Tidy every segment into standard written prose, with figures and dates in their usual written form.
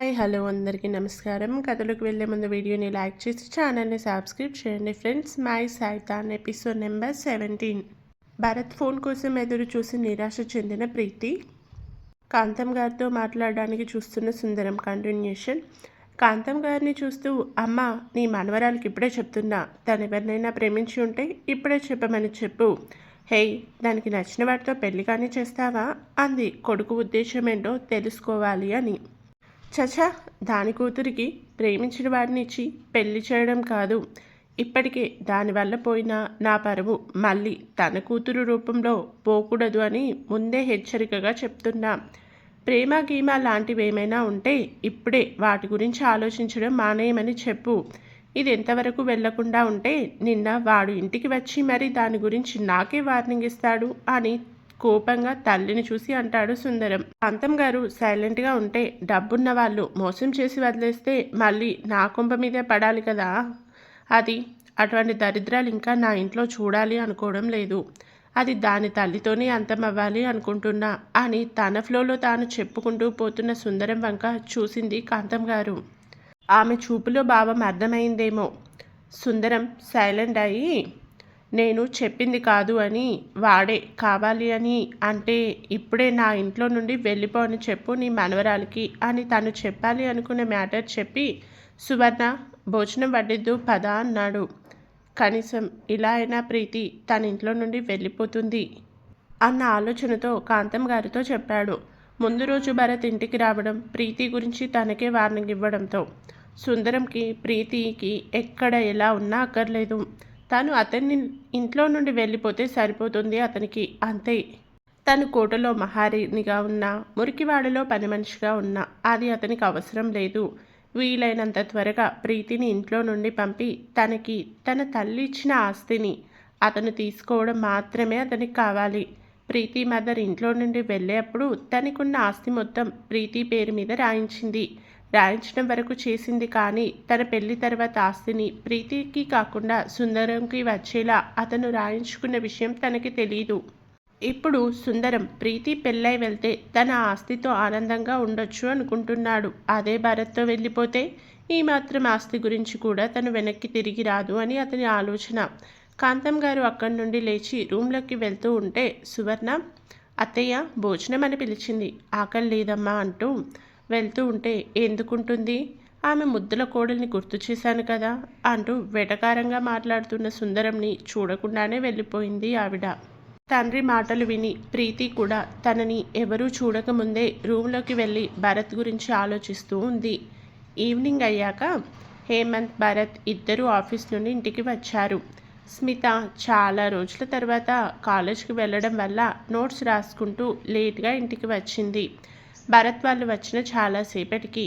Hi hello అందరికీ నమస్కారం. కథలోకి వెళ్ళే ముందు వీడియోని లైక్ చేసి ఛానల్ని సబ్స్క్రైబ్ చేయండి ఫ్రెండ్స్. మై సైతాన్ ఎపిసోడ్ నెంబర్ 17. భరత్ ఫోన్ కోసం ఎదురు చూసి నిరాశ చెందిన ప్రీతి కాంతం గారితో మాట్లాడడానికి చూస్తున్న సుందరం కంటిన్యూషన్. కాంతం గారిని చూస్తూ, అమ్మ నీ మనవరాలకి ఇప్పుడే చెప్తున్నా, తను ఎవరినైనా ప్రేమించి ఉంటే ఇప్పుడే చెప్పమని చెప్పు. హేయ్, దానికి నచ్చిన వాటితో పెళ్లి కానీ చేస్తావా అంది. కొడుకు ఉద్దేశం ఏంటో తెలుసుకోవాలి అని. చచా, దాని కూతురికి ప్రేమించిన వాడిని ఇచ్చి పెళ్లి చేయడం కాదు, ఇప్పటికే దానివల్ల పోయిన నా పరువు మళ్ళీ తన కూతురు రూపంలో పోకూడదు అని ముందే హెచ్చరికగా చెప్తున్నా. ప్రేమ గీమ లాంటివి ఏమైనా ఉంటే ఇప్పుడే వాటి గురించి ఆలోచించడం మానేయమని చెప్పు. ఇది ఎంతవరకు వెళ్లకుండా ఉంటే నిన్న వాడు ఇంటికి వచ్చి మరి దాని గురించి నాకే వార్నింగ్ ఇస్తాడు అని కోపంగా తల్లిని చూసి అంటాడు సుందరం. కాంతం గారు సైలెంట్గా ఉంటే డబ్బున్న వాళ్ళు మోసం చేసి వదిలేస్తే మళ్ళీ నా కొంప మీదే పడాలి కదా. అది అటువంటి దరిద్రాలు ఇంకా నా ఇంట్లో చూడాలి అనుకోవడం లేదు. అది దాని తల్లితోనే అంతమవ్వాలి అనుకుంటున్నా అని తన ఫ్లోలో తాను చెప్పుకుంటూ పోతున్న సుందరం వంక చూసింది కాంతం గారు. ఆమె చూపులో భావం అర్థమైందేమో. సుందరం సైలెంట్ అయ్యి, నేను చెప్పింది కాదు అని వాడే కావాలి అని అంటే ఇప్పుడే నా ఇంట్లో నుండి వెళ్ళిపోని చెప్పు నీ మనవరాలికి అని తను చెప్పాలి అనుకునే మ్యాటర్ చెప్పి, సువర్ణ భోజనం వడ్డిద్దు పద అన్నాడు. కనీసం ఇలా అయినా ప్రీతి తన ఇంట్లో నుండి వెళ్ళిపోతుంది అన్న ఆలోచనతో కాంతం గారితో చెప్పాడు. ముందు రోజు భరత్ ఇంటికి రావడం, ప్రీతి గురించి తనకే వార్నింగ్ ఇవ్వడంతో సుందరంకి ప్రీతికి ఎక్కడ ఎలా ఉన్నా అక్కర్లేదు. తను అతన్ని ఇంట్లో నుండి వెళ్ళిపోతే సరిపోతుంది అతనికి, అంతే. తను కోటలో మహారాణిగా ఉన్నా, మురికివాడలో పని మనిషిగా ఉన్నా అది అతనికి అవసరం లేదు. వీలైనంత త్వరగా ప్రీతిని ఇంట్లో నుండి పంపి తనకి తన తల్లి ఇచ్చిన ఆస్తిని అతను తీసుకోవడం మాత్రమే అతనికి కావాలి. ప్రీతి మదర్ ఇంట్లో నుండి వెళ్ళేప్పుడు తనకున్న ఆస్తి మొత్తం ప్రీతి పేరు మీద రాయించడం వరకు చేసింది. కానీ తన పెళ్లి తర్వాత ఆస్తిని ప్రీతికి కాకుండా సుందరంకి వచ్చేలా అతను రాయించుకున్న విషయం తనకి తెలీదు. ఇప్పుడు సుందరం ప్రీతి పెళ్ళై వెళ్తే తన ఆస్తితో ఆనందంగా ఉండొచ్చు అనుకుంటున్నాడు. అదే భరత్తో వెళ్ళిపోతే ఈ మాత్రం ఆస్తి గురించి కూడా తను వెనక్కి తిరిగి రాదు అని అతని ఆలోచన. కాంతం గారు అక్కడి నుండి లేచి రూమ్లోకి వెళ్తూ ఉంటే సువర్ణ, అత్తయ్య భోజనం అని పిలిచింది, ఆకలి లేదమ్మా అంటూ వెళ్తూ ఉంటే, ఎందుకుంటుంది, ఆమె ముద్దుల కోడల్ని గుర్తు చేశాను కదా అంటూ వెటకారంగా మాట్లాడుతున్న సుందరంని చూడకుండానే వెళ్ళిపోయింది ఆవిడ. తండ్రి మాటలు విని ప్రీతి కూడా తనని ఎవరూ చూడకముందే రూమ్లోకి వెళ్ళి భరత్ గురించి ఆలోచిస్తూ ఉంది. ఈవినింగ్ అయ్యాక హేమంత్, భరత్ ఇద్దరూ ఆఫీస్ నుండి ఇంటికి వచ్చారు. స్మిత చాలా రోజుల తర్వాత కాలేజ్కి వెళ్ళడం వల్ల నోట్స్ రాసుకుంటూ లేట్గా ఇంటికి వచ్చింది. భరత్ వాళ్ళు వచ్చిన చాలాసేపటికి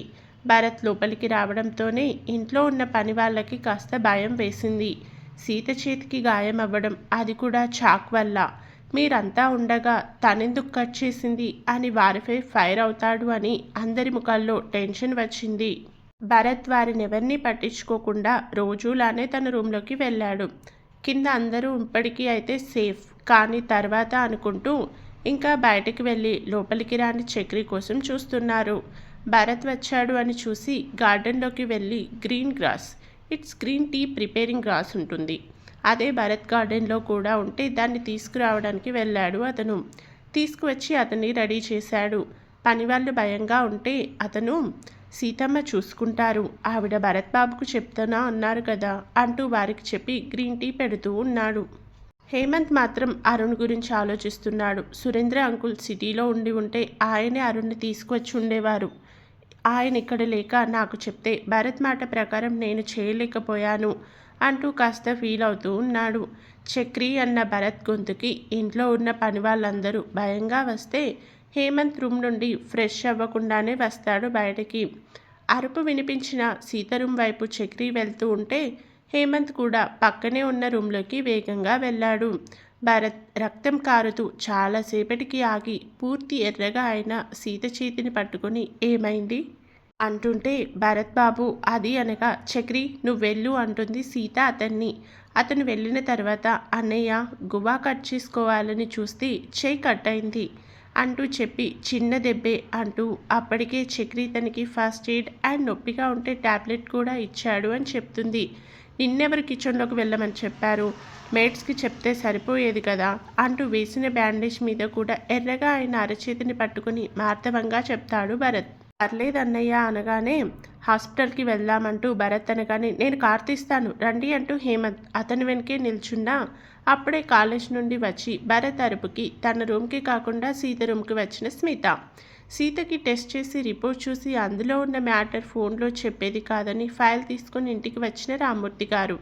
భరత్ లోపలికి రావడంతోనే ఇంట్లో ఉన్న పని వాళ్ళకి కాస్త భయం వేసింది. సీత చేతికి గాయం అవ్వడం, అది కూడా చాక్ వల్ల. మీరంతా ఉండగా తనెందుకు కట్ చేసింది అని వారిపై ఫైర్ అవుతాడు అని అందరి ముఖాల్లో టెన్షన్ వచ్చింది. భరత్ వారినెవరినీ పట్టించుకోకుండా రోజులానే తన రూమ్లోకి వెళ్ళాడు. కింద అందరూ ఇప్పటికీ అయితే సేఫ్, కానీ తర్వాత అనుకుంటూ ఇంకా బయటికి వెళ్ళి లోపలికి రాని చక్రి కోసం చూస్తున్నారు. భరత్ వచ్చాడు అని చూసి గార్డెన్లోకి వెళ్ళి it's green tea preparing grass ఉంటుంది, అదే భరత్ గార్డెన్లో కూడా ఉంటే దాన్ని తీసుకురావడానికి వెళ్ళాడు. అతను తీసుకువచ్చి అతన్ని రెడీ చేశాడు. పనివాళ్ళు భయంగా ఉంటే అతను, సీతమ్మ చూసుకుంటారు, ఆవిడ భరత్ బాబుకు చెప్తానా అన్నారు కదా అంటూ వారికి చెప్పి గ్రీన్ టీ పెడుతూ ఉన్నాడు. హేమంత్ మాత్రం అరుణ్ గురించి ఆలోచిస్తున్నాడు. సురేంద్ర అంకుల్ సిటీలో ఉంటే ఆయనే అరుణ్ని తీసుకువచ్చి ఉండేవారు. ఆయన ఇక్కడ లేక నాకు చెప్తే భరత్ మాట ప్రకారం నేను చేయలేకపోయాను అంటూ కాస్త ఫీల్ అవుతూ ఉన్నాడు. చక్రి అన్న భరత్ గొంతుకి ఇంట్లో ఉన్న పని వాళ్ళందరూ భయంగా వస్తే హేమంత్ రూమ్ నుండి ఫ్రెష్ అవ్వకుండానే వస్తాడు బయటికి. అరుపు వినిపించిన సీత రూమ్ వైపు చక్రి వెళ్తూ ఉంటే హేమంత్ కూడా పక్కనే ఉన్న రూమ్లోకి వేగంగా వెళ్ళాడు. భరత్ రక్తం కారుతూ చాలాసేపటికి ఆగి పూర్తి ఎర్రగా అయిన సీత చేతిని పట్టుకొని, ఏమైంది అంటుంటే, భరత్ బాబు అది అనగా, చక్రి నువ్వెళ్ళు అంటుంది సీత అతన్ని. అతను వెళ్ళిన తర్వాత అన్నయ్య గువ్వా కట్ చేసుకోవాలని చూస్తే చెయ్యి కట్ అయింది. అంటూ చెప్పి చిన్న దెబ్బే అంటూ అప్పటికే చక్రి తనకి ఫస్ట్ ఎయిడ్ అండ్ నొప్పిగా ఉంటే టాబ్లెట్ కూడా ఇచ్చాడు అని చెప్తుంది. నిన్నెవరు కిచెన్లోకి వెళ్ళమని చెప్పారు, మేట్స్కి చెప్తే సరిపోయేది కదా అంటూ వేసిన బ్యాండేజ్ మీద కూడా ఎర్రగా ఆయన అరచేతిని పట్టుకుని మార్దవంగా చెప్తాడు భరత్. పర్లేదన్నయ్య అనగానే హాస్పిటల్కి వెళ్దామంటూ భరత్ అనగానే నేను కార్ తీస్తాను రండి అంటూ హేమంత్ అతని వెనకే నిల్చున్నా అప్పుడే కాలేజ్ నుండి వచ్చి భరత్ అరుపుకి తన రూమ్కి కాకుండా సీత రూమ్కి వచ్చిన స్మిత. సీతకి టెస్ట్ చేసి రిపోర్ట్ చూసి అందులో ఉన్న మ్యాటర్ ఫోన్లో చెప్పేది కాదని ఫైల్ తీసుకుని ఇంటికి వచ్చిన రామ్మూర్తి గారు.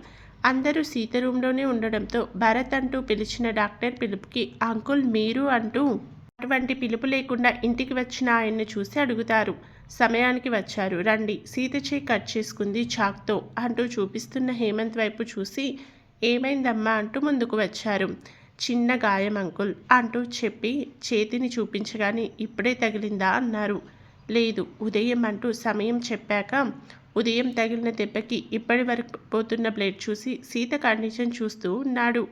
అందరూ సీత రూమ్లోనే ఉండడంతో భరత్ అంటూ పిలిచిన డాక్టర్ పిలుపుకి అంకుల్ మీరు అంటూ అటువంటి పిలుపు లేకుండా ఇంటికి వచ్చిన ఆయన్ని చూసి అడుగుతారు. సమయానికి వచ్చారు రండి, సీత చేయి కట్ చేసుకుంది చాక్తో అంటూ చూపిస్తున్న హేమంత్ వైపు చూసి ఏమైందమ్మా అంటూ ముందుకు వచ్చారు. చిన్న గాయం అంకుల్ అంటూ చెప్పి చేతిని చూపించగానే ఇప్పుడే తగిలిందా అన్నారు. లేదు ఉదయం అంటూ సమయం చెప్పాక ఉదయం తగిలిన దెబ్బకి ఇప్పటి వరకు పోతున్న బ్లడ్ చూసి సీత కండిషన్ చూస్తూ ఉన్నాడు.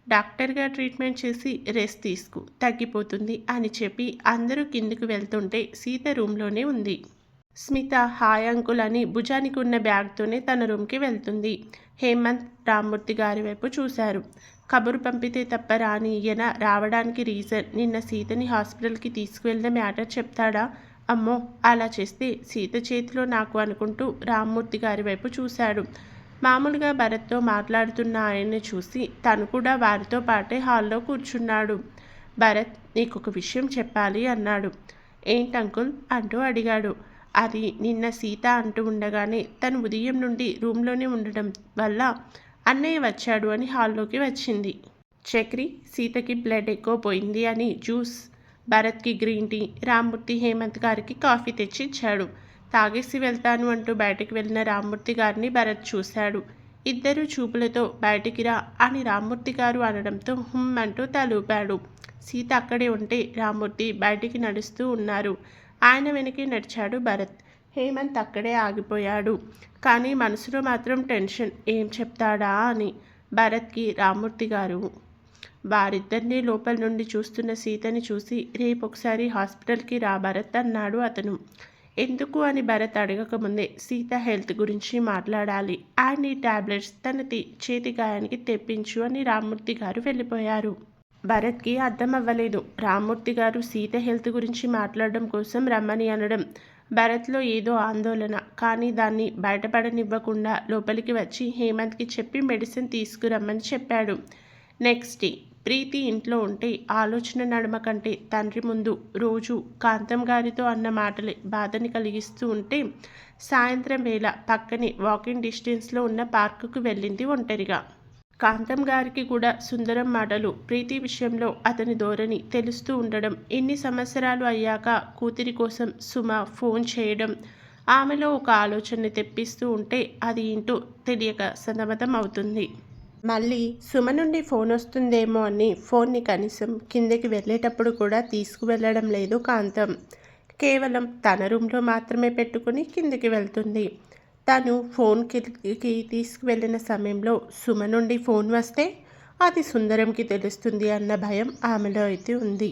డాక్టర్గా ట్రీట్మెంట్ చేసి రెస్ట్ తీసుకు తగ్గిపోతుంది అని చెప్పి అందరూ కిందికి వెళ్తుంటే సీత రూమ్లోనే ఉంది. స్మిత హాయ్ అంకుల్ అని భుజానికి ఉన్న బ్యాగ్తోనే తన రూమ్కి వెళ్తుంది. హేమంత్ రామ్మూర్తి గారి వైపు చూశారు. కబురు పంపితే తప్ప రాని ఈయన రావడానికి రీజన్ నిన్న సీతని హాస్పిటల్కి తీసుకువెళ్ళిన మ్యాటర్ చెప్తాడా? అమ్మో అలా చేస్తే సీత చేతిలో నాకు అనుకుంటూ రామ్మూర్తి గారి వైపు చూశాడు. మామూలుగా భరత్తో మాట్లాడుతున్న ఆయన్ని చూసి తను కూడా వారితో పాటే హాల్లో కూర్చున్నాడు. భరత్ నీకొక విషయం చెప్పాలి అన్నాడు. ఏంటంకుల్ అంటూ అడిగాడు. అది నిన్న సీత అంటూ ఉండగానే తను ఉదయం నుండి రూమ్లోనే ఉండడం వల్ల అన్నయ్య వచ్చాడు అని హాల్లోకి వచ్చింది. చక్రి సీతకి బ్లడ్ ఎక్కువ పోయింది అని జ్యూస్, భరత్కి గ్రీన్ టీ, రామ్మూర్తి హేమంత్ గారికి కాఫీ తెచ్చి ఇచ్చాడు. తాగేసి వెళ్తాను అంటూ బయటికి వెళ్ళిన రామ్మూర్తి గారిని భరత్ చూశాడు. ఇద్దరు చూపులతో బయటికి రా అని రామ్మూర్తి గారు అనడంతో హుమ్ అంటూ తలూపాడు. సీత అక్కడే ఉంటే రామ్మూర్తి బయటికి నడుస్తూ ఉన్నారు. ఆయన వెనకే నడిచాడు భరత్. హేమంత్ అక్కడే ఆగిపోయాడు. కానీ మనసులో మాత్రం టెన్షన్, ఏం చెప్తాడా అని. భరత్కి రామ్మూర్తి గారు వారిద్దరినీ లోపల నుండి చూస్తున్న సీతని చూసి రేపొకసారి హాస్పిటల్కి రా భరత్ అన్నాడు అతను. ఎందుకు అని భరత్ అడగకముందే సీత హెల్త్ గురించి మాట్లాడాలి అండ్ ఈ టాబ్లెట్స్ తన చేతి గాయానికి తెప్పించు అని రామ్మూర్తి గారు వెళ్ళిపోయారు. భరత్కి అర్థం అవ్వలేదు. రామ్మూర్తి గారు సీత హెల్త్ గురించి మాట్లాడడం కోసం రమ్మని అనడం. భరత్లో ఏదో ఆందోళన, కానీ దాన్ని బయటపడనివ్వకుండా లోపలికి వచ్చి హేమంత్కి చెప్పి మెడిసిన్ తీసుకురమ్మని చెప్పాడు. నెక్స్ట్ డే ప్రీతి ఇంట్లో ఉంటే ఆలోచన నడుమ కంటే తండ్రి ముందు రోజు కాంతం గారితో అన్న మాటలే బాధని కలిగిస్తూ ఉంటే సాయంత్రం వేళ పక్కనే వాకింగ్ డిస్టెన్స్లో ఉన్న పార్కుకు వెళ్ళింది ఒంటరిగా. కాంతం గారికి కూడా సుందరం మాటలు, ప్రీతి విషయంలో అతని ధోరణి తెలుస్తూ ఉండడం, ఎన్ని సంవత్సరాలు అయ్యాక కూతురి కోసం సుమ ఫోన్ చేయడం ఆమెలో ఒక ఆలోచనని తెప్పిస్తూ ఉంటే అది ఏంటో తెలియక సతమతం అవుతుంది. మళ్ళీ సుమ నుండి ఫోన్ వస్తుందేమో అని ఫోన్ని కనీసం కిందకి వెళ్ళేటప్పుడు కూడా తీసుకువెళ్ళడం లేదు కాంతం. కేవలం తన రూమ్లో మాత్రమే పెట్టుకుని కిందికి వెళ్తుంది. తను ఫోన్కి తీసుకువెళ్ళిన సమయంలో సుమ నుండి ఫోన్ వస్తే అది సుందరంకి తెలుస్తుంది అన్న భయం ఆమెలో అయితే ఉంది.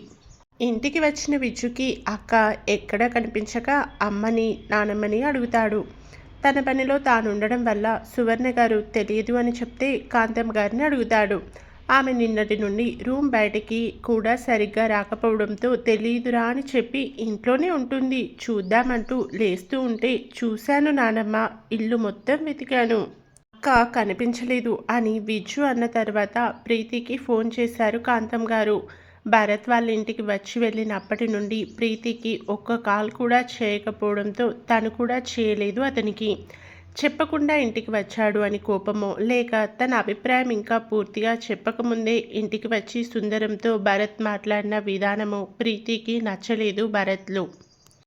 ఇంటికి వచ్చిన విజ్జుకి అక్క ఎక్కడా కనిపించక అమ్మని నానమ్మని అడుగుతాడు. తన పనిలో తానుండడం వల్ల సువర్ణ గారు తెలియదు అని చెప్తే కాంతం గారిని అడుగుతాడు. ఆమె నిన్నటి నుండి రూమ్ బయటికి కూడా సరిగ్గా రాకపోవడంతో తెలియదురా అని చెప్పి ఇంట్లోనే ఉంటుంది. చూద్దామంటూ లేస్తూ ఉంటే చూశాను నానమ్మ, ఇల్లు మొత్తం వెతికాను, అక్క కనిపించలేదు అని విజ్జు అన్న తర్వాత ప్రీతికి ఫోన్ చేశారు కాంతం గారు. భరత్ వాళ్ళ ఇంటికి వచ్చి వెళ్ళినప్పటి నుండి ప్రీతికి ఒక్క కాల్ కూడా చేయకపోవడంతో తను కూడా చేయలేదు. అతనికి చెప్పకుండా ఇంటికి వచ్చాడు అని కోపమో లేక తన అభిప్రాయం ఇంకా పూర్తిగా చెప్పకముందే ఇంటికి వచ్చి సుందరంతో భరత్ మాట్లాడిన విధానమో ప్రీతికి నచ్చలేదు భరత్లో.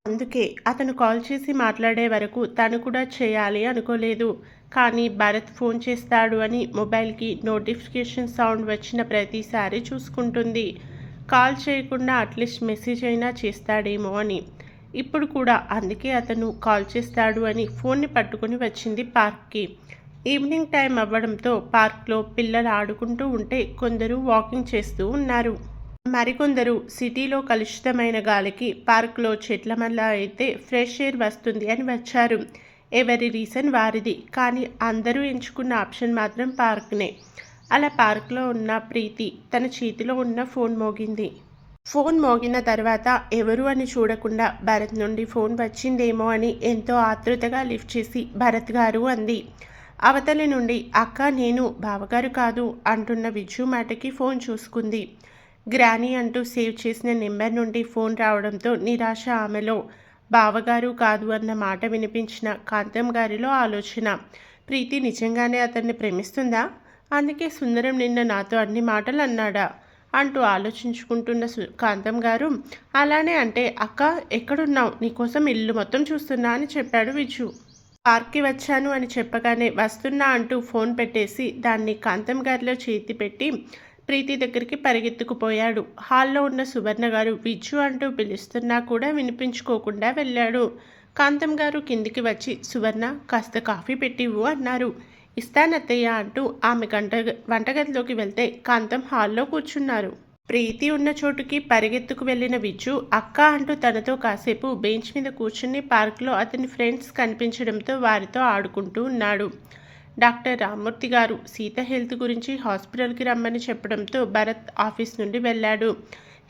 అందుకే అతను కాల్ చేసి మాట్లాడే వరకు తను కూడా చేయాలి అనుకోలేదు. కానీ భరత్ ఫోన్ చేస్తాడు అని మొబైల్కి నోటిఫికేషన్ సౌండ్ వచ్చిన ప్రతిసారి చూసుకుంటుంది. కాల్ చేయకుండా అట్లీస్ట్ మెసేజ్ అయినా చేస్తాడేమో అని. ఇప్పుడు కూడా అందుకే అతను కాల్ చేస్తాడు అని ఫోన్ని పట్టుకొని వచ్చింది పార్క్కి. ఈవినింగ్ టైం అవ్వడంతో పార్క్లో పిల్లలు ఆడుకుంటూ ఉంటే కొందరు వాకింగ్ చేస్తూ ఉన్నారు. మరికొందరు సిటీలో కలుషితమైన గాలికి పార్క్లో చెట్ల వల్ల అయితే ఫ్రెష్ ఎయిర్ వస్తుంది అని వచ్చారు. ఎవరి రీజన్ వారిది, కానీ అందరూ ఎంచుకున్న ఆప్షన్ మాత్రం పార్క్నే. అలా పార్క్లో ఉన్న ప్రీతి తన చేతిలో ఉన్న ఫోన్ మోగింది. ఫోన్ మోగిన తర్వాత ఎవరు అని చూడకుండా భరత్ నుండి ఫోన్ వచ్చిందేమో అని ఎంతో ఆతృతగా లిఫ్ట్ చేసి భరత్ గారు అంది. అవతలి నుండి అక్క నేను బావగారు కాదు అంటున్న విజు మాటకి ఫోన్ చూసుకుంది. గ్రానీ అంటూ సేవ్ చేసిన నెంబర్ నుండి ఫోన్ రావడంతో నిరాశ ఆమెలో. బావగారు కాదు అన్న మాట వినిపించిన కాంతం గారిలో ఆలోచన. ప్రీతి నిజంగానే అతన్ని ప్రేమిస్తుందా? అందుకే సుందరం నిన్న నాతో అన్ని మాటలు అన్నాడా అంటూ ఆలోచించుకుంటున్న కాంతం గారు, అలానే అంటే అక్క ఎక్కడున్నావు, నీకోసం ఇల్లు మొత్తం చూస్తున్నా అని చెప్పాడు విజు. పార్క్కి వచ్చాను అని చెప్పగానే వస్తున్నా అంటూ ఫోన్ పెట్టేసి దాన్ని కాంతం గారిలో చేతి పెట్టి ప్రీతి దగ్గరికి పరిగెత్తుకుపోయాడు. హాల్లో ఉన్న సువర్ణ గారు విజు అంటూ పిలుస్తున్నా కూడా వినిపించుకోకుండా వెళ్ళాడు. కాంతం గారు కిందికి వచ్చి సువర్ణ కాస్త కాఫీ పెట్టివ్వు అన్నారు. ఇస్తానత్తయ్య అంటూ ఆమె వంటగదిలోకి వెళ్తే కాంతం హాల్లో కూర్చున్నారు. ప్రీతి ఉన్న చోటుకి పరిగెత్తుకు వెళ్ళిన విజు అక్క అంటూ తనతో కాసేపు బెంచ్ మీద కూర్చుని పార్క్లో అతని ఫ్రెండ్స్ కనిపించడంతో వారితో ఆడుకుంటూ ఉన్నాడు. డాక్టర్ రామ్మూర్తి గారు సీత హెల్త్ గురించి హాస్పిటల్కి రమ్మని చెప్పడంతో భరత్ ఆఫీస్ నుండి వెళ్ళాడు.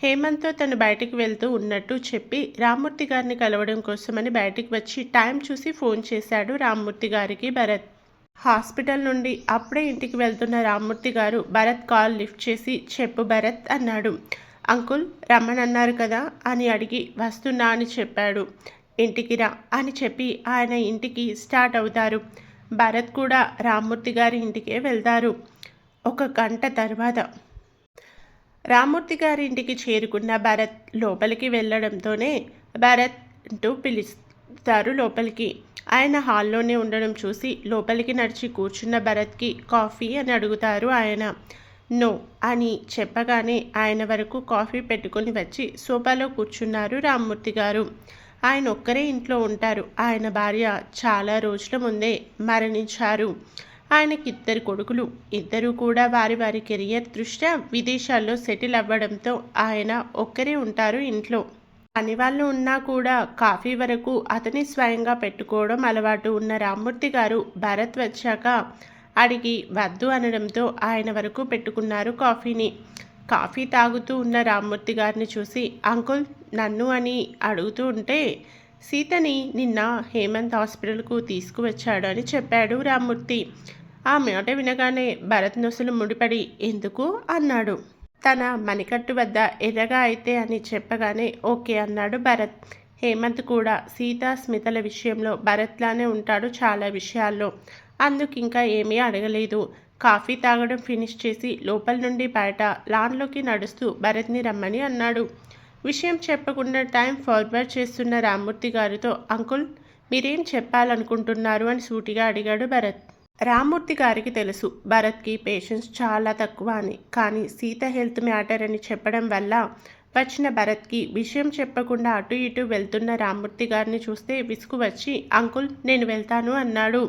హేమంత్తో తను బయటికి వెళ్తూ ఉన్నట్టు చెప్పి రామ్మూర్తి గారిని కలవడం కోసమని బయటికి వచ్చి టైం చూసి ఫోన్ చేశాడు రామ్మూర్తి గారికి భరత్. హాస్పిటల్ నుండి అప్పుడే ఇంటికి వెళ్తున్న రామ్మూర్తి గారు భరత్ కాల్ లిఫ్ట్ చేసి చెప్పు భరత్ అన్నాడు. అంకుల్ రమ్మనన్నారు కదా అని అడిగి వస్తున్నా అని చెప్పాడు. ఇంటికి రా అని చెప్పి ఆయన ఇంటికి స్టార్ట్ అవుతారు. భరత్ కూడా రామ్మూర్తి గారి ఇంటికే వెళ్తారు. ఒక గంట తర్వాత రామ్మూర్తి గారి ఇంటికి చేరుకున్న భరత్ లోపలికి వెళ్ళడంతోనే భరత్ అంటూ పిలుస్తారు లోపలికి. ఆయన హాల్లోనే ఉండడం చూసి లోపలికి నడిచి కూర్చున్న భరత్కి కాఫీ అని అడుగుతారు ఆయన. నో అని చెప్పగానే ఆయన వరకు కాఫీ పెట్టుకొని వచ్చి సోఫాలో కూర్చున్నారు రామ్మూర్తి గారు. ఆయన ఒక్కరే ఇంట్లో ఉంటారు. ఆయన భార్య చాలా రోజుల ముందే మరణించారు. ఆయనకి 2 కొడుకులు. ఇద్దరు కూడా వారి వారి కెరియర్ దృష్ట్యా విదేశాల్లో సెటిల్ అవ్వడంతో ఆయన ఒక్కరే ఉంటారు ఇంట్లో. పని వాళ్ళు ఉన్నా కూడా కాఫీ వరకు అతని స్వయంగా పెట్టుకోవడం అలవాటు ఉన్న రామ్మూర్తి గారు భరత్ వచ్చాక అడిగి వద్దు అనడంతో ఆయన వరకు పెట్టుకున్నారు కాఫీని. కాఫీ తాగుతూ ఉన్న రామ్మూర్తి గారిని చూసి అంకుల్ నన్ను అని అడుగుతూ ఉంటే సీతని నిన్న హేమంత్ హాస్పిటల్కు తీసుకువచ్చాడు అని చెప్పాడు రామ్మూర్తి. ఆ మాట వినగానే భరత్ నొసలు ముడిపడి ఎందుకు అన్నాడు. తన మణికట్టు వద్ద ఎర్రగా అయితే అని చెప్పగానే ఓకే అన్నాడు భరత్. హేమంత్ కూడా సీతా స్మితల విషయంలో భరత్లానే ఉంటాడు చాలా విషయాల్లో. అందుకు ఇంకా ఏమీ అడగలేదు. కాఫీ తాగడం ఫినిష్ చేసి లోపల నుండి బయట లాన్లోకి నడుస్తూ భరత్ని రమ్మని అన్నాడు. విషయం చెప్పకుండా టైం ఫార్వర్డ్ చేస్తున్న రామ్మూర్తి గారితో అంకుల్ మీరేం చెప్పాలనుకుంటున్నారు అని సూటిగా అడిగాడు భరత్. రామ్మూర్తి గారికి తెలుసు భరత్కి పేషెన్స్ చాలా తక్కువ అని, కానీ సీత హెల్త్ మ్యాటర్ అని చెప్పడం వల్ల వచ్చిన భరత్కి విషయం చెప్పకుండా అటు ఇటు వెళ్తున్న రామ్మూర్తి గారిని చూస్తే విసుగు వచ్చి అంకుల్ నేను వెళ్తాను అన్నాడు.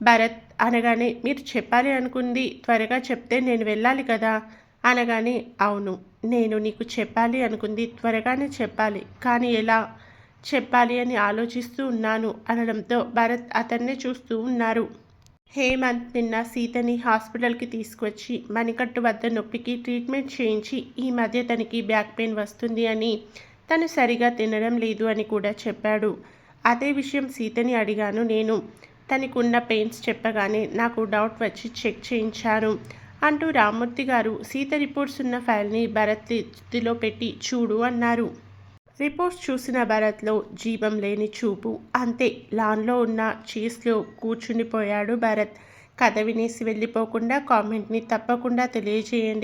భరత్ అనగానే మీరు చెప్పాలి అనుకుంది త్వరగా చెప్తే నేను వెళ్ళాలి కదా అనగానే అవును నేను నీకు చెప్పాలి అనుకుంది త్వరగానే చెప్పాలి, కానీ ఎలా చెప్పాలి అని ఆలోచిస్తూ ఉన్నాను అనడంతో భరత్ అతన్నే చూస్తూ ఉన్నారు. హేమంత్ నిన్న సీతని హాస్పిటల్కి తీసుకొచ్చి మణికట్టు వద్ద నొప్పికి ట్రీట్మెంట్ చేయించి ఈ మధ్య తనకి బ్యాక్ పెయిన్ వస్తుంది అని, తను సరిగా తినడం లేదు అని కూడా చెప్పాడు. అదే విషయం సీతని అడిగాను నేను. తనకున్న పెయిన్స్ చెప్పగానే నాకు డౌట్ వచ్చి చెక్ చేయించాను అంటూ రామ్మూర్తి గారు సీత రిపోర్ట్స్ ఉన్న ఫైల్ని భరత్ చేతిలో పెట్టి చూడు అన్నారు. రిపోర్ట్స్ చూసిన భరత్లో జీవం లేని చూపు. అంతే లాన్లో ఉన్న చీస్లో కూర్చునిపోయాడు భరత్. కథ వినేసి వెళ్ళిపోకుండా కామెంట్ని తప్పకుండా తెలియజేయండి.